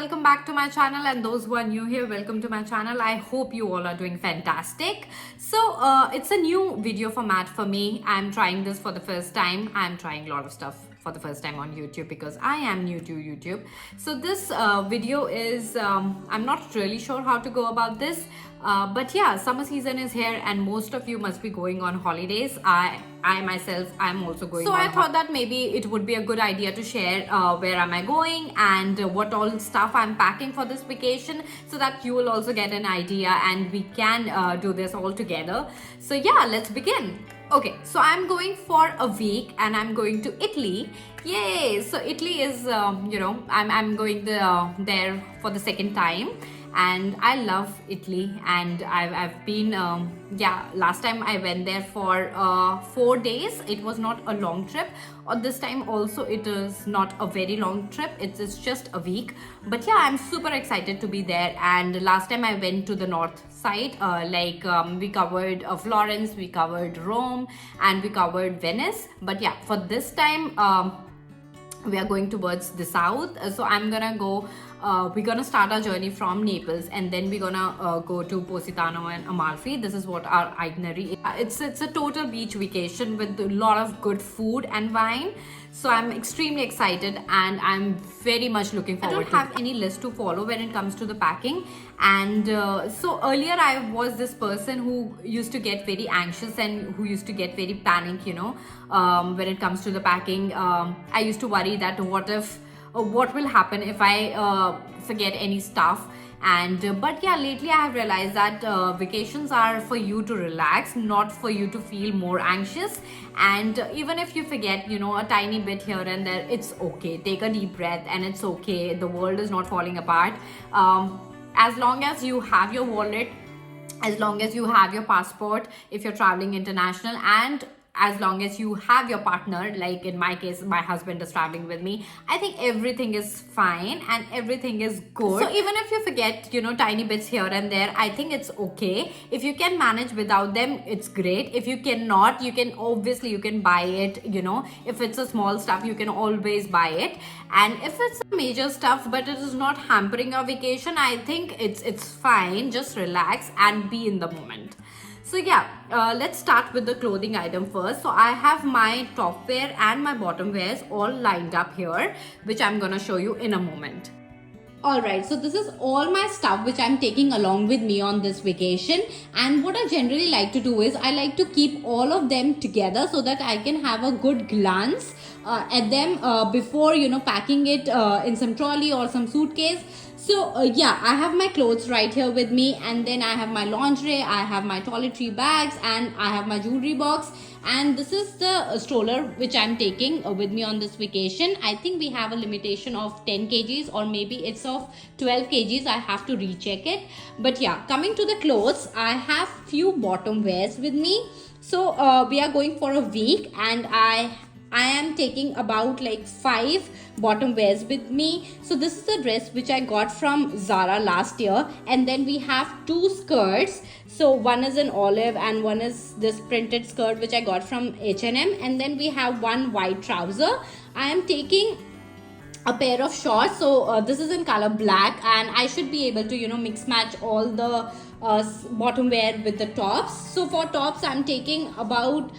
welcome back to my channel, and those who are new here, welcome to my channel. I hope you all are doing fantastic. So it's a new video format for me. I'm trying this for the first time. I'm trying a lot of stuff for the first time on YouTube because I am new to YouTube. So this video is I'm not really sure how to go about this, but yeah, summer season is here and most of you must be going on holidays. I myself, I'm also going. So I thought that maybe it would be a good idea to share where am I going and what all stuff I'm packing for this vacation, so that you will also get an idea and we can do this all together. So yeah, let's begin. Okay, so I'm going for a week and I'm going to Italy. Yay! So Italy is, I'm going there for the second time. And I love Italy, and I've been last time I went there for 4 days. It was not a long trip, or this time also it is not a very long trip. It's just a week, but yeah, I'm super excited to be there. And last time I went to the north side, we covered Florence, we covered Rome, and we covered Venice. But yeah, for this time we are going towards the south. So I'm gonna go, we're gonna start our journey from Naples, and then we're gonna go to Positano and Amalfi. This is what our itinerary is. It's a total beach vacation with a lot of good food and wine. So I'm extremely excited and I'm very much looking forward. I don't have any list to follow when it comes to the packing. And so earlier I was this person who used to get very anxious and who used to get very panic, when it comes to the packing. I used to worry that what will happen if I forget any stuff. And but yeah, lately I have realized that vacations are for you to relax, not for you to feel more anxious. And even if you forget a tiny bit here and there, it's okay. Take a deep breath and it's okay. The world is not falling apart. As long as you have your wallet, as long as you have your passport if you're traveling international, and as long as you have your partner, like in my case, my husband is traveling with me, I think everything is fine and everything is good. So even if you forget, tiny bits here and there, I think it's okay. If you can manage without them, it's great. If you cannot, you can buy it. If it's a small stuff, you can always buy it. And if it's a major stuff, but it is not hampering your vacation, I think it's fine. Just relax and be in the moment. So yeah, let's start with the clothing item first. So I have my top wear and my bottom wears all lined up here, which I'm gonna show you in a moment. Alright, so this is all my stuff which I'm taking along with me on this vacation. And what I generally like to do is I like to keep all of them together so that I can have a good glance at them before packing it in some trolley or some suitcase. So I have my clothes right here with me, and then I have my lingerie, I have my toiletry bags, and I have my jewelry box. And this is the stroller which I'm taking with me on this vacation. I think we have a limitation of 10 kgs, or maybe it's of 12 kgs. I have to recheck it. But yeah, coming to the clothes, I have few bottom wears with me. So we are going for a week, and I am taking about like 5 bottom wears with me. So this is the dress which I got from Zara last year, and then we have 2 skirts. So one is an olive and one is this printed skirt which I got from H&M, and then we have one white trouser. I am taking a pair of shorts. So this is in color black, and I should be able to mix match all the bottom wear with the tops. So for tops, I'm taking about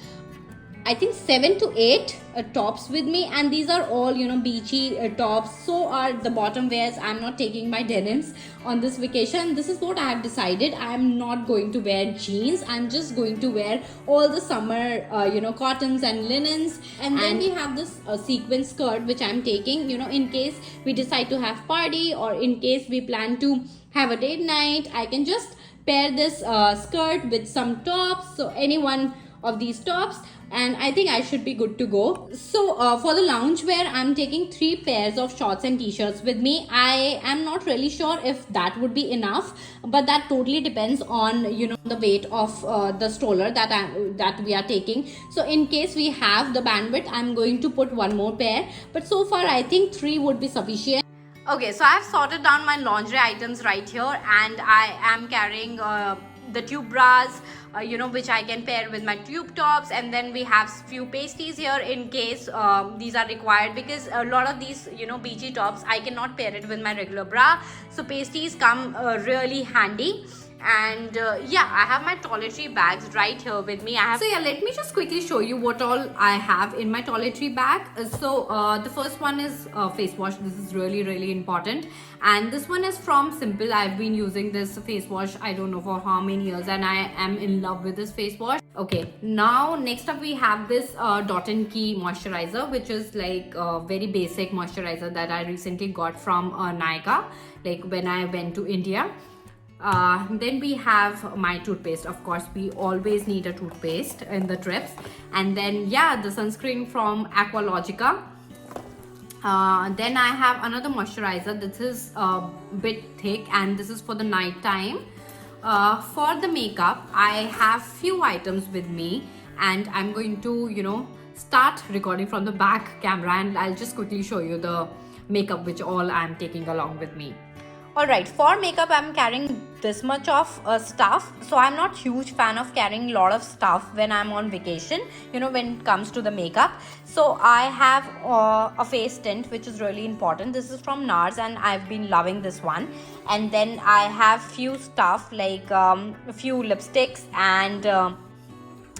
I think 7 to 8 tops with me, and these are all beachy tops. So are the bottom wears. I'm not taking my denims on this vacation. This is what I have decided. I'm not going to wear jeans. I'm just going to wear all the summer cottons and linens. And then we have this sequin skirt which I'm taking in case we decide to have party, or in case we plan to have a date night. I can just pair this skirt with some tops, so any one of these tops, and I think I should be good to go. So for the loungewear, I'm taking 3 pairs of shorts and t-shirts with me. I am not really sure if that would be enough, but that totally depends on the weight of the stroller that we are taking. So in case we have the bandwidth, I'm going to put 1 more pair, but so far I think 3 would be sufficient. Okay, so I've sorted down my lingerie items right here, and I am carrying the tube bras, which I can pair with my tube tops. And then we have few pasties here in case these are required, because a lot of these beachy tops I cannot pair it with my regular bra, so pasties come really handy. And yeah, I have my toiletry bags right here with me. So yeah, let me just quickly show you what all I have in my toiletry bag. The first one is face wash. This is really important, and this one is from Simple. I've been using this face wash I don't know for how many years, and I am in love with this face wash. Okay, now next up we have this Dot and Key moisturizer, which is like a very basic moisturizer that I recently got from Nykaa, like when I went to India. Then we have my toothpaste. Of course, we always need a toothpaste in the trips. And then yeah, the sunscreen from Aqualogica. Then I have another moisturizer. This is a bit thick, and this is for the night time. For the makeup, I have few items with me, and I'm going to start recording from the back camera, and I'll just quickly show you the makeup which all I'm taking along with me. Alright, for makeup I'm carrying this much of stuff. So I'm not huge fan of carrying a lot of stuff when I'm on vacation, when it comes to the makeup. So I have a face tint, which is really important. This is from NARS, and I've been loving this one. And then I have few stuff like a few lipsticks and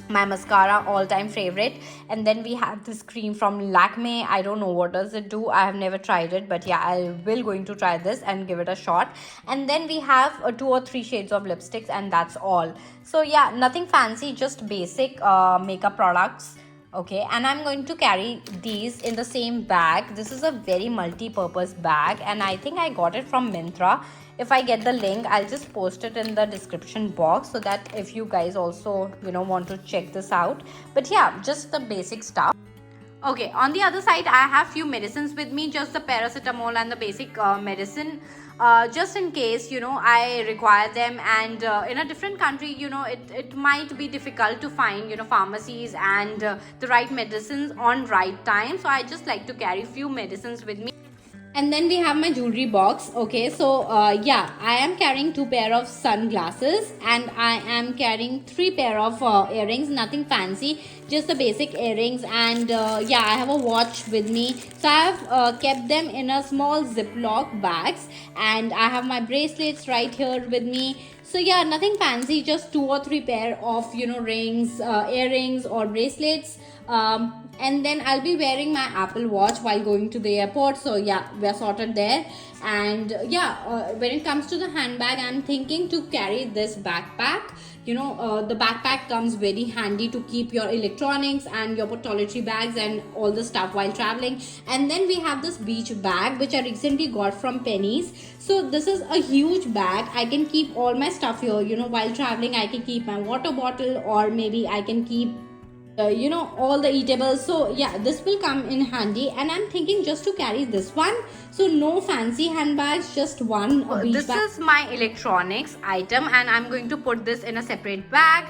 my mascara, all-time favorite. And then we have this cream from Lakme. I don't know what does it do. I have never tried it, but yeah, I will going to try this and give it a shot. And then we have 2 or 3 shades of lipsticks, and that's all. So yeah, nothing fancy, just basic makeup products. Okay, and I'm going to carry these in the same bag. This is a very multi-purpose bag, and I think I got it from Myntra. If I get the link, I'll just post it in the description box, so that if you guys also want to check this out. But yeah, just the basic stuff. Okay, on the other side, I have few medicines with me, just the paracetamol and the basic medicine, just in case I require them. And in a different country, it might be difficult to find pharmacies and the right medicines on right time. So I just like to carry few medicines with me. And then we have my jewelry box. Okay, so yeah, I am carrying 2 pair of sunglasses, and I am carrying 3 pair of earrings. Nothing fancy, just the basic earrings. And yeah, I have a watch with me, so I have kept them in a small Ziploc bags. And I have my bracelets right here with me. So yeah, nothing fancy, just 2 or 3 pair of rings, earrings or bracelets. And then I'll be wearing my Apple Watch while going to the airport. So yeah, we're sorted there. And yeah, when it comes to the handbag, I'm thinking to carry this backpack. The backpack comes very handy to keep your electronics and your toiletry bags and all the stuff while traveling. And then we have this beach bag, which I recently got from Pennies. So this is a huge bag. I can keep all my stuff here. While traveling, I can keep my water bottle, or maybe I can keep all the eatables. So yeah, this will come in handy. And I'm thinking just to carry this one, so no fancy handbags, just one beach bag. This is my electronics item, and I'm going to put this in a separate bag.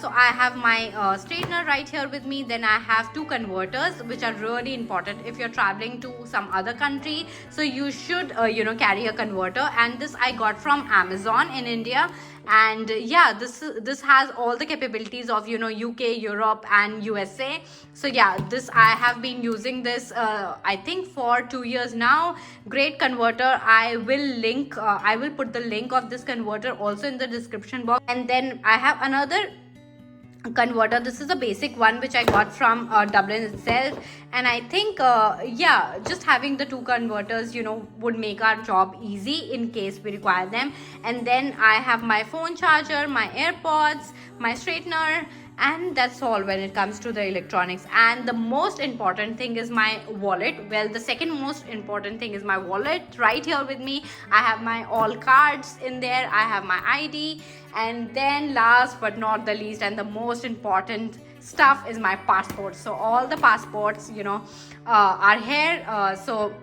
So I have my straightener right here with me. Then I have 2 converters, which are really important if you're traveling to some other country. So you should carry a converter, and this I got from Amazon in India. And yeah, this has all the capabilities of UK, Europe and USA. So yeah, this I have been using this I think for 2 years now. Great converter. I will put the link of this converter also in the description box. And then I have another converter. This is a basic one which I got from Dublin itself. And I think yeah, just having the 2 converters would make our job easy in case we require them. And then I have my phone charger, my AirPods, my straightener, and that's all when it comes to the electronics. And the most important thing is my wallet. Well, the second most important thing is my wallet right here with me. I have my all cards in there, I have my ID, and then last but not the least, and the most important stuff, is my passport. So all the passports are here. So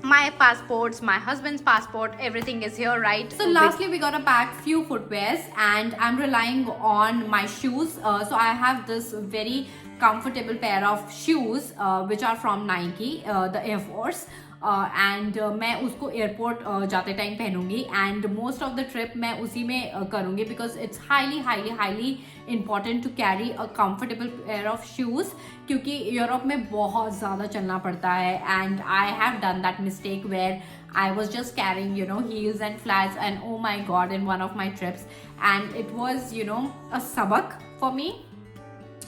my passports, my husband's passport, everything is here, right? So lastly, we gotta pack few footwears, and I'm relying on my shoes. So I have this very comfortable pair of shoes which are from Nike, the Air Force. And मैं उसको airport जाते time पहनूंगी and most of the trip मैं उसी में करूंगी because it's highly important to carry a comfortable pair of shoes क्योंकि Europe में बहुत ज़्यादा चलना पड़ता है and I have done that mistake where I was just carrying, heels and flats, and oh my god, in one of my trips, and it was, a sabak for me.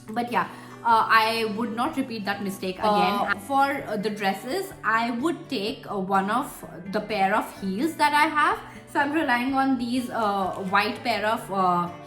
But yeah, I would not repeat that mistake again. For the dresses, I would take one of the pair of heels that I have. So I'm relying on these white pair of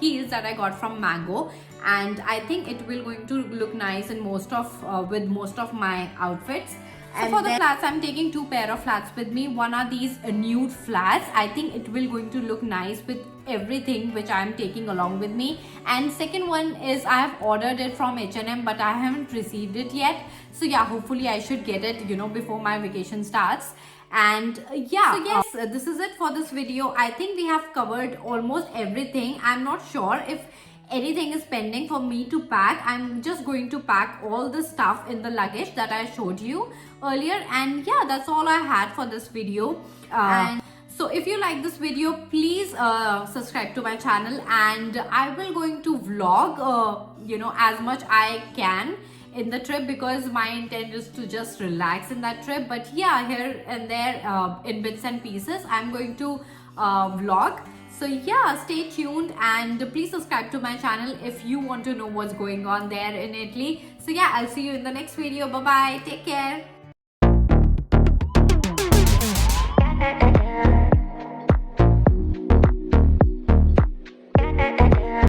heels that I got from Mango, and I think it will going to look nice in with most of my outfits. So for the flats, I'm taking 2 pair of flats with me. One are these nude flats. I think it will going to look nice with everything which I'm taking along with me. And second one is I have ordered it from H&M but I haven't received it yet. So yeah, hopefully I should get it, before my vacation starts. And yeah, so yes, this is it for this video. I think we have covered almost everything. I'm not sure if anything is pending for me to pack. I'm just going to pack all the stuff in the luggage that I showed you earlier, and yeah, that's all I had for this video. And so if you like this video, please subscribe to my channel, and I will going to vlog as much I can in the trip because my intent is to just relax in that trip. But yeah, here and there in bits and pieces I'm going to vlog. So yeah, stay tuned and please subscribe to my channel if you want to know what's going on there in Italy. So yeah, I'll see you in the next video. Bye bye, take care.